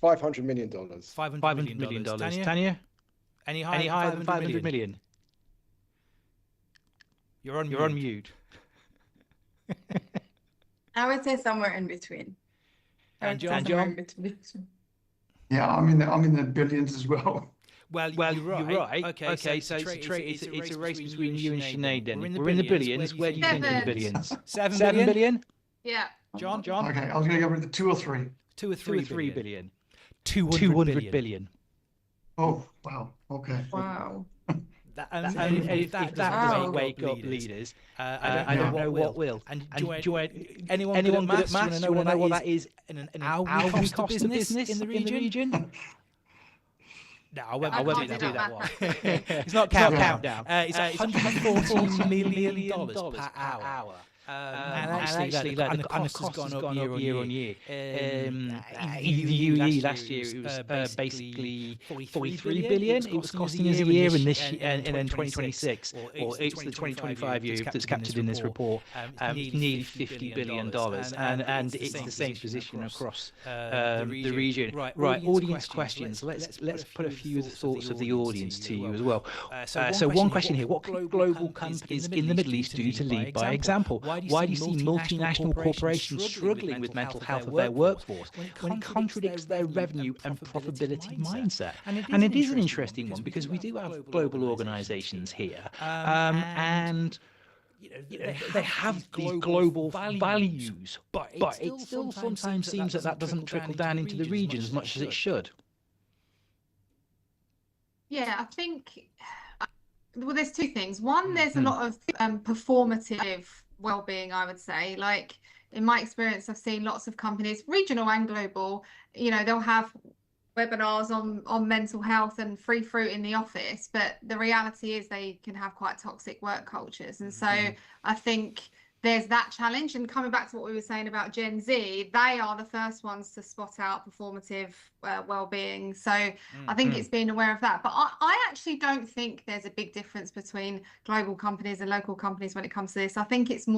$500 million. $500 million. Tania? Any higher than 500 million? You're on mute. I would say somewhere in between. And Somewhere John? in between. Yeah, I'm in the billions as well. Well, You're right. Okay, so it's a race between you and Sinead then. We're in the billions. Where do you think in the billions? 7 billion? Yeah. John? Okay, I was going to go with the 2 or 3. 2 or 3 billion. 200 billion. Oh, wow. Okay. Wow. If that wake up leaders, I don't know what will. And anyone good at maths? You want to know what that is? An hourly cost of business in the region? No, I won't do that one. It's not countdown. It's $114 million per hour. And actually, the cost has gone up year on year. The UE last year it was basically 43 billion. It was costing us a year, and then 2026, or it's the 2025 year that's captured in this report, nearly $50 billion, and it's the same position across the region. Right, audience questions. Let's put a few of the thoughts of the audience to you as well. So one question here: what can global companies in the Middle East do to lead by example? Why do you see multinational corporations struggling with mental health of their workforce when it contradicts their revenue and profitability mindset? And it is an interesting one because we do have global organisations here, and they have these global values, but it still sometimes seems that doesn't trickle down into the region as much as it should. Yeah, I think, well, there's two things. One, there's a lot of performative well-being, I would say. Like in my experience, I've seen lots of companies, regional and global, they'll have webinars on mental health and free fruit in the office, but the reality is they can have quite toxic work cultures. And so I think there's that challenge. And coming back to what we were saying about Gen Z, they are the first ones to spot out performative well-being. So I think it's being aware of that. But I actually don't think there's a big difference between global companies and local companies when it comes to this. I think it's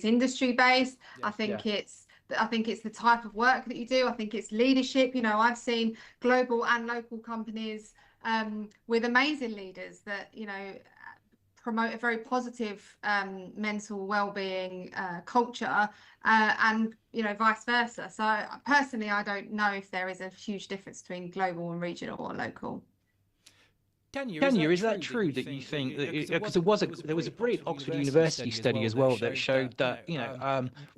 industry based. I think it's the type of work that you do. I think it's leadership. I've seen global and local companies with amazing leaders that, promote a very positive mental well-being culture, and vice versa. So personally, I don't know if there is a huge difference between global and regional or local. Tania, is that true that you think that because there was a brilliant Oxford University study as well that showed that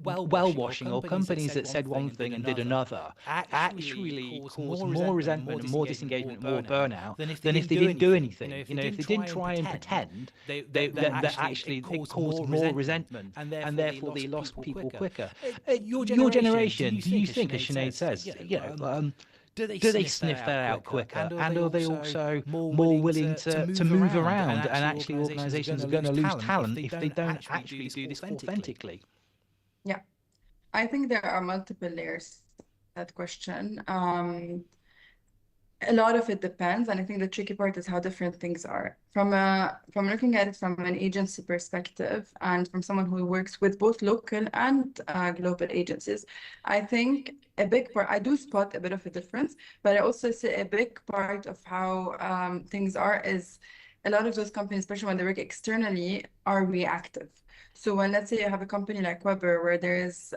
well washing or companies that said one thing and did another actually caused more resentment and more disengagement and more burnout than if they didn't do anything. If they didn't try and pretend, that actually it caused more resentment and therefore they lost people quicker. Your generation, do you think, as Sinead says, do they sniff that out quicker, and are they also more willing to move around, and actually organisations are going to lose talent if they don't actually do this authentically? Yeah, I think there are multiple layers to that question. A lot of it depends, and I think the tricky part is how different things are. From looking at it from an agency perspective, and from someone who works with both local and global agencies, I think a big part, I do spot a bit of a difference, but I also see a big part of how things are is a lot of those companies, especially when they work externally, are reactive. So when, let's say, you have a company like Weber, where there is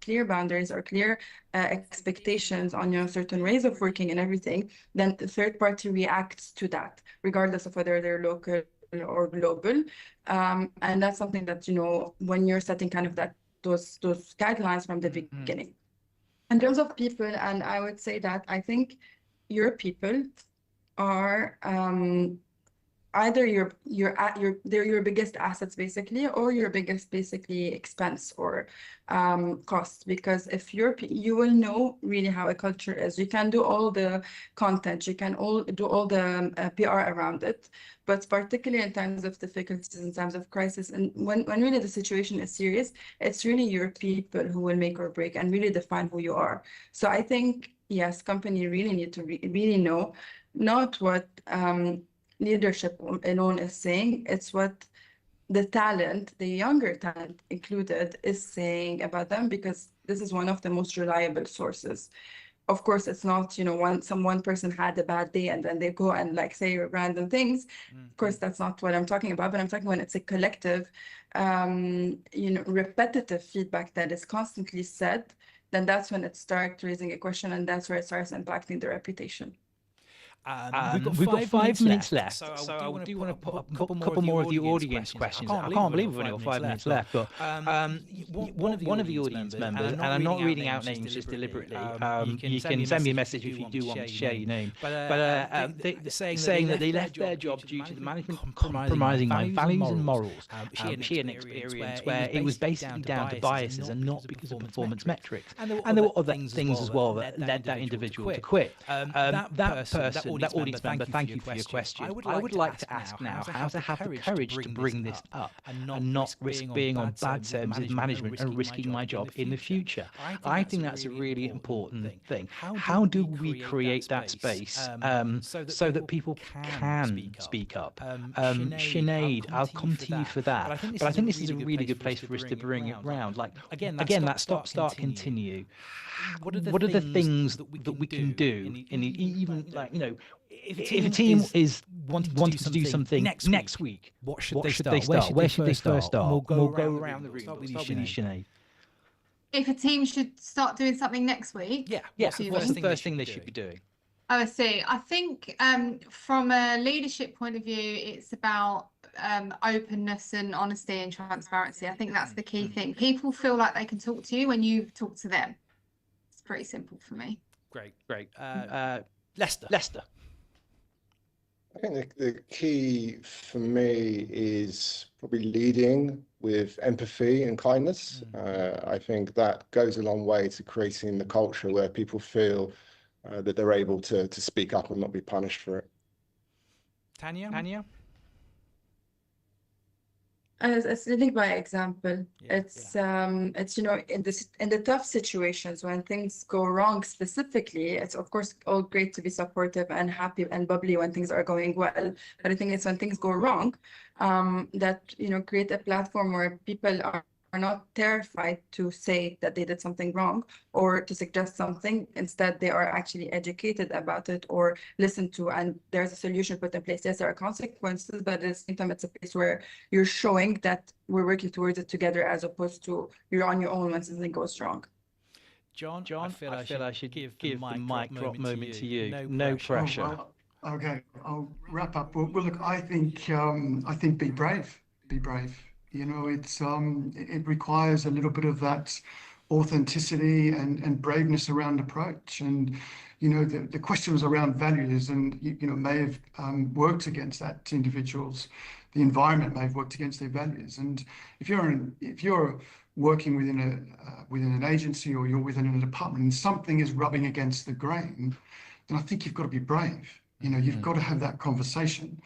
clear boundaries or clear expectations on certain ways of working and everything, then the third party reacts to that, regardless of whether they're local or global. And that's something that, when you're setting kind of those guidelines from the beginning. In terms of people, and I would say that I think your people are either they're your biggest assets basically, or your biggest basically expense or cost. Because if you will know really how a culture is. You can do all the content, you can do all the PR around it, but particularly in times of difficulties, in times of crisis, and when really the situation is serious, it's really your people who will make or break and really define who you are. So I think, yes, company really need to really know not what leadership alone is saying, it's what the talent, the younger talent included, is saying about them, because this is one of the most reliable sources. Of course, it's not, one person had a bad day and then they go and like say random things. Of course, that's not what I'm talking about, but I'm talking when it's a collective, repetitive feedback that is constantly said, then that's when it starts raising a question, and that's where it starts impacting the reputation. We've got 5 minutes left, so I do want to put a couple more of the audience questions. I can't believe we've only got 5 minutes left, but one of the audience members, and I'm not reading out names just deliberately, you can send me a message if you do want to share your name, but saying that they left their job due to the management compromising my values and morals. She had an experience where it was basically down to biases and not because of performance metrics. And there were other things as well that led that individual to quit. That audience member, thank you for your question. I would like to ask now how to have the courage to bring this up and not risk being on bad terms with management and risking my job in the future. I think that's a really important thing. How do we create that space so that people can speak up? Sinead, I'll come to you for that. But I think this is a really good place for us to bring it round. Like, again, that stop, start, continue. What are the things that we can do in even, like, if a team is wanting to do something next week, what should they start? Where should they first start? We'll go around the room. Start with you, Sinead. If a team should start doing something next week? What's the first thing they should be doing? Oh, I see. I think from a leadership point of view, it's about openness and honesty and transparency. I think that's the key thing. People feel like they can talk to you when you talk to them. It's pretty simple for me. Great. Lester. I think the key for me is probably leading with empathy and kindness. I think that goes a long way to creating the culture where people feel that they're able to speak up and not be punished for it. Tania? It's leading by example. It's in the tough situations when things go wrong specifically, it's of course all great to be supportive and happy and bubbly when things are going well. But I think it's when things go wrong that create a platform where people are not terrified to say that they did something wrong or to suggest something. Instead, they are actually educated about it or listened to, and there's a solution put in place. Yes, there are consequences, but at the same time, it's a place where you're showing that we're working towards it together, as opposed to you're on your own when something goes wrong. John, I feel I should give the mic drop moment to you. No pressure. Well, okay, I'll wrap up. Well, look, I think be brave. Be brave. It requires a little bit of that authenticity and braveness around approach. And, the question was around values and, may have worked against that individuals. The environment may have worked against their values. And if you're working within an agency or you're within a department and something is rubbing against the grain, then I think you've got to be brave. You've got to have that conversation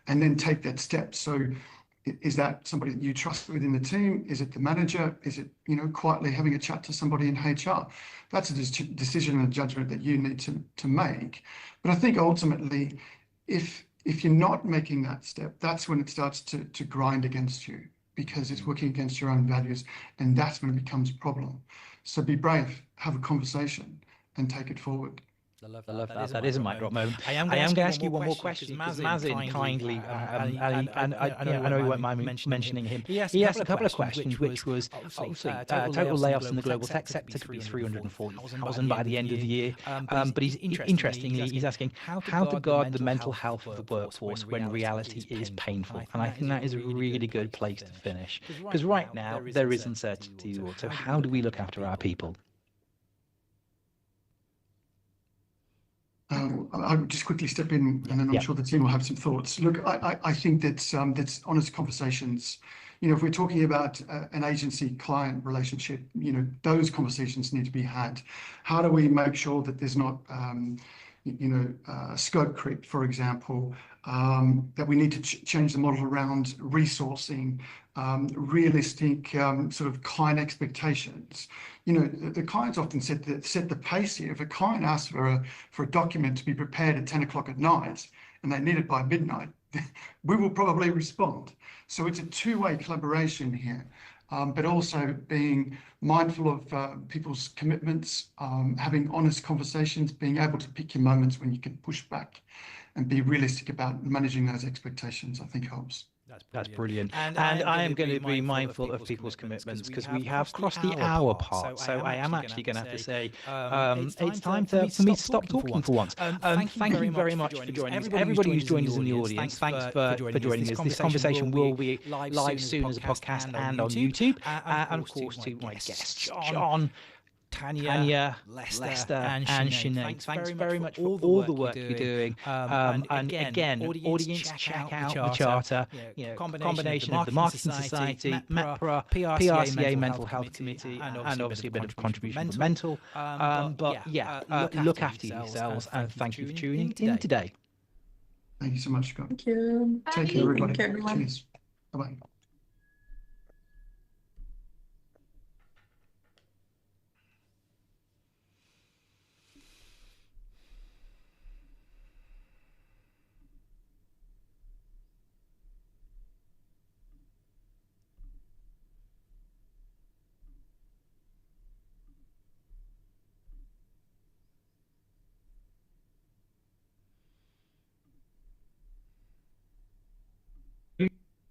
and then take that step. So, is that somebody that you trust within the team? Is it the manager? Is it, quietly having a chat to somebody in HR? That's a decision and a judgment that you need to make. But I think ultimately, if you're not making that step, that's when it starts to grind against you, because it's working against your own values, and that's when it becomes a problem. So be brave, have a conversation, and take it forward. I love that. That is a mic drop moment. I am going to ask you one more question because Mazin kindly, and I know you won't mind me mentioning him. He asked a couple of questions, which was obviously total layoffs in the global tech sector could be 340,000 by the end of the year. But interestingly, he's asking how to guard the mental health of the workforce when reality is painful. And I think that is a really good place to finish, because right now there is uncertainty. So how do we look after our people? I would just quickly step in, and then I'm sure the team will have some thoughts. Look, I think that's honest conversations. If we're talking about an agency-client relationship, those conversations need to be had. How do we make sure that there's not, scope creep, for example, that we need to change the model around resourcing, realistic sort of client expectations. The clients often set the pace here. If a client asks for a document to be prepared at 10 o'clock at night and they need it by midnight, we will probably respond. So it's a two-way collaboration here, but also being mindful of people's commitments, having honest conversations, being able to pick your moments when you can push back and be realistic about managing those expectations, I think helps. That's brilliant. And I am going to be mindful of people's commitments because we have crossed the hour part. So I am actually going to have to say it's time for me to stop talking for once. Thank you very much for joining us. Everybody who's joined us in the audience, thanks for joining us. This conversation will be live soon as a podcast and on YouTube. And of course to my guests, John, Tania, Lester, and Sinead. Thanks very much for all the work you're doing. And again, audience, check out the charter. Combination of the Marketing Society, MEPRA, PRCA Mental Health Committee, and obviously a bit of contribution from Mental. But look after yourselves, and thank you for tuning in today. Thank you so much, Scott. Thank you. Take care, everybody. Thank you, everyone. Cheers. Bye-bye.